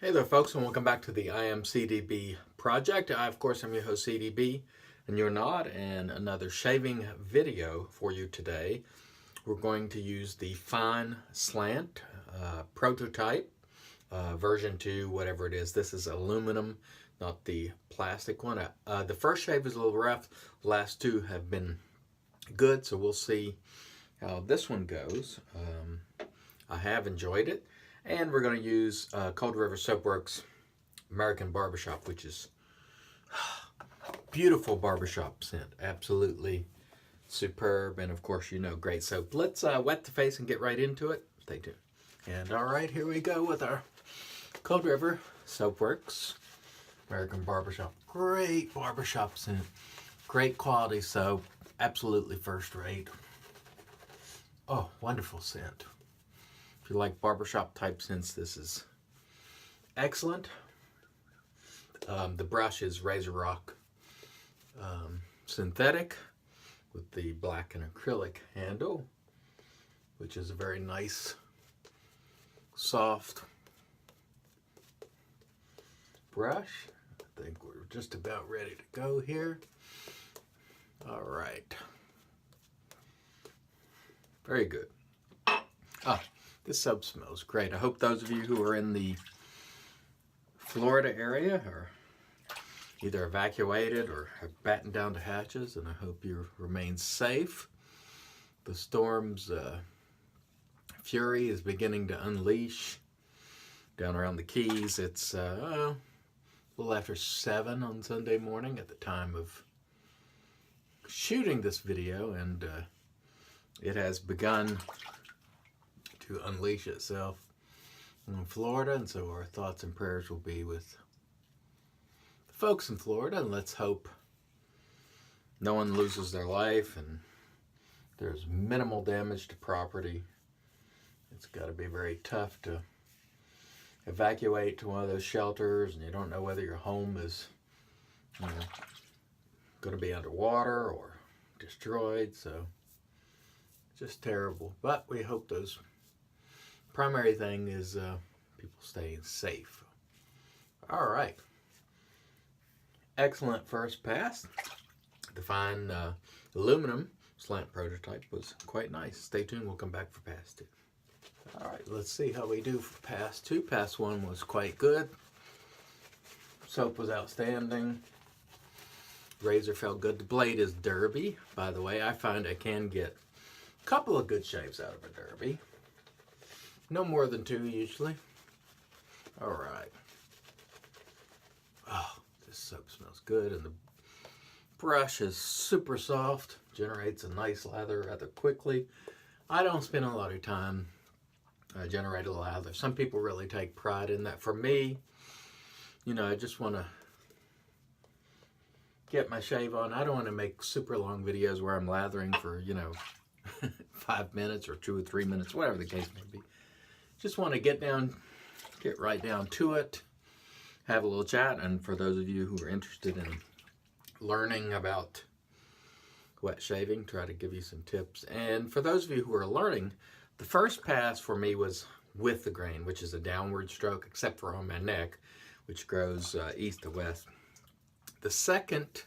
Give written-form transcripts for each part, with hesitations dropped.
Hey there folks, and welcome back to the IMCDB project. Of course am your host CDB, and you're not, and another shaving video for you today. We're going to use the fine slant prototype version 2, whatever it is. This is aluminum, not the plastic one. The first shave is a little rough. The last two have been good, so we'll see how this one goes. I have enjoyed it. And we're going to use Cold River Soapworks American Barbershop, which is beautiful barbershop scent. Absolutely superb. And of course, you know, great soap. Let's wet the face and get right into it. Stay tuned. And all right, here we go with our Cold River Soapworks American Barbershop. Great barbershop scent. Great quality soap. Absolutely first rate. Oh, wonderful scent. If you like barbershop type scents, this is excellent. The brush is Razorock synthetic with the black and acrylic handle, which is a very nice, soft brush. I think we're just about ready to go here. All right. Very good. This soap smells great. I hope those of you who are in the Florida area are either evacuated or have battened down the hatches, and I hope you remain safe. The storm's fury is beginning to unleash down around the Keys. It's a little after 7 on Sunday morning at the time of shooting this video, and it has begun to unleash itself in Florida, and so our thoughts and prayers will be with the folks in Florida, and let's hope no one loses their life and there's minimal damage to property. It's got to be very tough to evacuate to one of those shelters, and you don't know whether your home is, you know, going to be underwater or destroyed, so just terrible. But we hope those primary thing is people staying safe. All right. Excellent first pass. The fine aluminum slant prototype was quite nice. Stay tuned. We'll come back for pass 2. All right. Let's see how we do for pass 2. Pass 1 was quite good. Soap was outstanding. Razor felt good. The blade is derby, by the way. I find I can get a couple of good shaves out of a derby. No more than 2 usually. All right. Oh, this soap smells good, and the brush is super soft. Generates a nice lather rather quickly. I don't spend a lot of time generating a lather. Some people really take pride in that. For me, you know, I just want to get my shave on. I don't want to make super long videos where I'm lathering for, you know, 5 minutes or 2 or 3 minutes, whatever the case may be. Just want to get right down to it, have a little chat, and for those of you who are interested in learning about wet shaving, try to give you some tips. And for those of you who are learning, the first pass for me was with the grain, which is a downward stroke, except for on my neck, which grows east to west. The second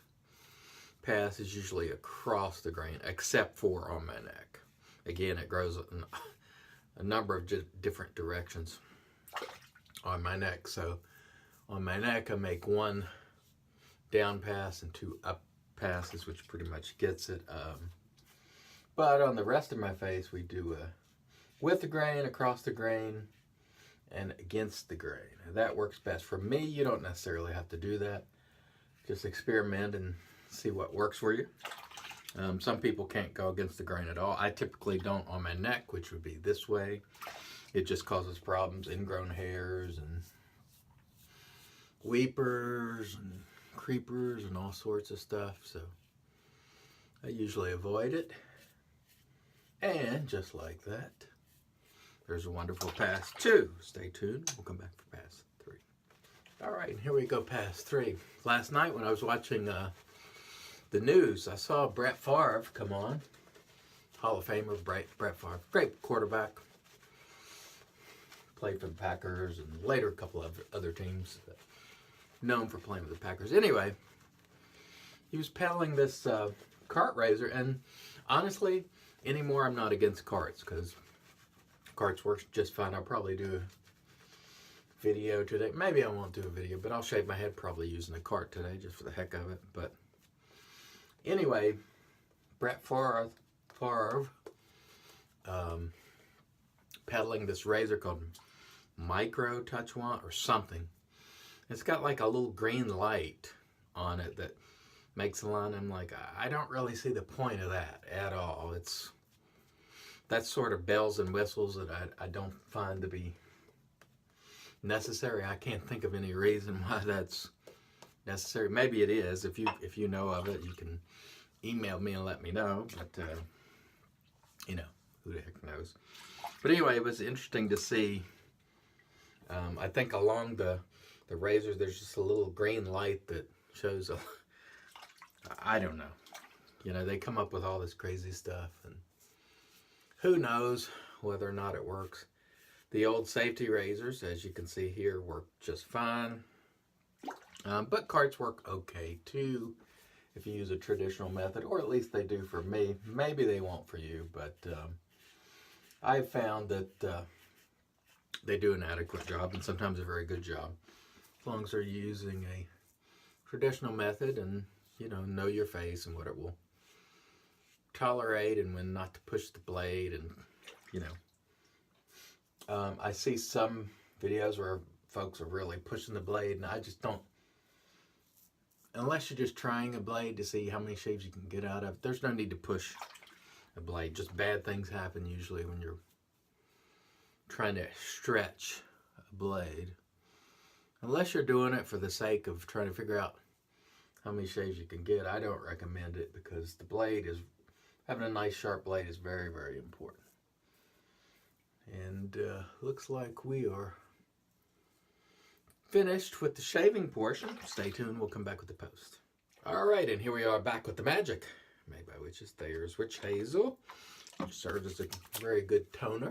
pass is usually across the grain, except for on my neck. Again, it grows a number of different directions on my neck. So on my neck, I make 1 down pass and 2 up passes, which pretty much gets it. But on the rest of my face, we do with the grain, across the grain, and against the grain. That works best. For me, you don't necessarily have to do that. Just experiment and see what works for you. Some people can't go against the grain at all. I typically don't on my neck, which would be this way. It just causes problems, ingrown hairs and weepers and creepers and all sorts of stuff. So I usually avoid it. And just like that, there's a wonderful pass 2. Stay tuned. We'll come back for pass 3. All right, here we go, pass 3. Last night when I was watching the news, I saw Brett Favre come on. Hall of Famer Brett Favre. Great quarterback. played for the Packers and later a couple of other teams known for playing with the Packers. Anyway, he was peddling this cart razor, and honestly, anymore I'm not against carts because carts works just fine. I'll probably do a video today. Maybe I won't do a video, but I'll shave my head probably using a cart today just for the heck of it. But anyway, Brett Favre peddling this razor called Micro Touch Wand or something. It's got like a little green light on it that makes the line. I'm like, I don't really see the point of that at all. That's sort of bells and whistles that I don't find to be necessary. I can't think of any reason why that's necessary. Maybe it is. If you know of it, you can email me and let me know. But you know, who the heck knows? But anyway, it was interesting to see. I think along the razors, there's just a little green light that shows I don't know. You know, they come up with all this crazy stuff, and who knows whether or not it works. The old safety razors, as you can see here, work just fine. But carts work okay too if you use a traditional method, or at least they do for me. Maybe they won't for you, but I've found that they do an adequate job, and sometimes a very good job, as long as they're using a traditional method and, you know your face and what it will tolerate and when not to push the blade, and, you know. I see some videos where folks are really pushing the blade, and I just don't, unless you're just trying a blade to see how many shaves you can get out of, there's no need to push a blade. Just bad things happen usually when you're trying to stretch a blade. Unless you're doing it for the sake of trying to figure out how many shaves you can get, I don't recommend it, because the blade is, having a nice sharp blade is very, very important. And looks like we are finished with the shaving portion. Stay tuned, we'll come back with the post. Alright, and here we are back with the magic made by Witch's Thayer's Witch Hazel, which serves as a very good toner.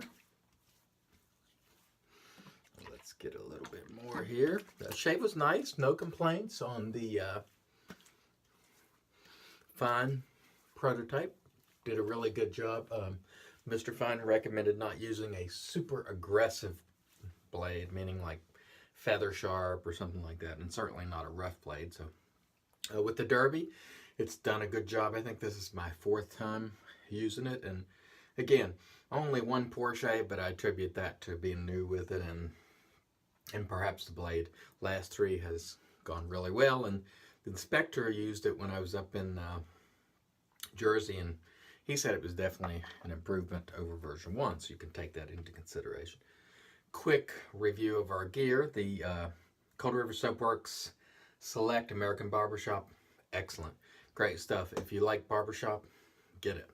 Let's get a little bit more here. The shave was nice, no complaints on the Fine prototype. Did a really good job. Mr. Fine recommended not using a super aggressive blade, meaning like feather sharp or something like that, and certainly not a rough blade. So with the Derby, it's done a good job. I think this is my 4th time using it, and again, only one pour shave, but I attribute that to being new with it, and perhaps the blade. Last 3 has gone really well, and the inspector used it when I was up in Jersey, and he said it was definitely an improvement over version 1, so you can take that into consideration. Quick review of our gear. The Cold River Soapworks Select American Barbershop. Excellent. Great stuff. If you like barbershop, get it.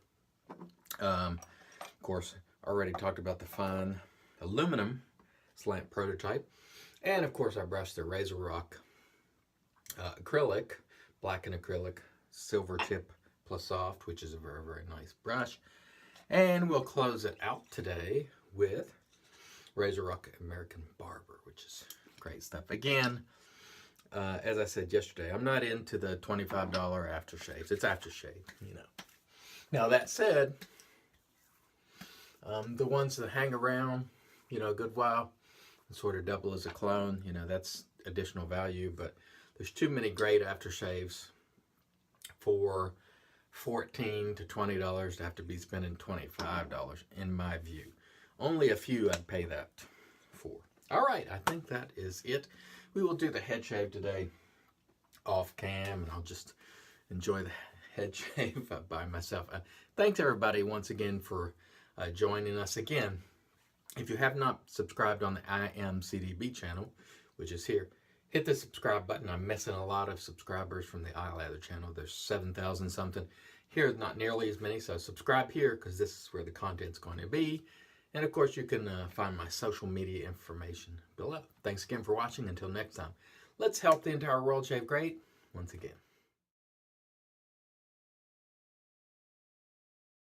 Of course, already talked about the Fine aluminum Slant prototype. And of course, I brushed the Razorock acrylic, black and acrylic, silver tip plus soft, which is a very, very nice brush. And we'll close it out today with Razorock American Barber, which is great stuff. Again, as I said yesterday, I'm not into the $25 aftershaves. It's aftershave, you know. Now, that said, the ones that hang around, you know, a good while, and sort of double as a clone, you know, that's additional value. But there's too many great aftershaves for $14 to $20 to have to be spending $25, in my view. Only a few I'd pay that for. All right, I think that is it. We will do the head shave today off cam, and I'll just enjoy the head shave by myself. Thanks everybody once again for joining us. Again, if you have not subscribed on the IMCDB channel, which is here, hit the subscribe button. I'm missing a lot of subscribers from the iLather channel. There's 7,000 something. Here, not nearly as many, so subscribe here because this is where the content's going to be. And of course, you can find my social media information below. Thanks again for watching. Until next time, let's help the entire world shave great once again.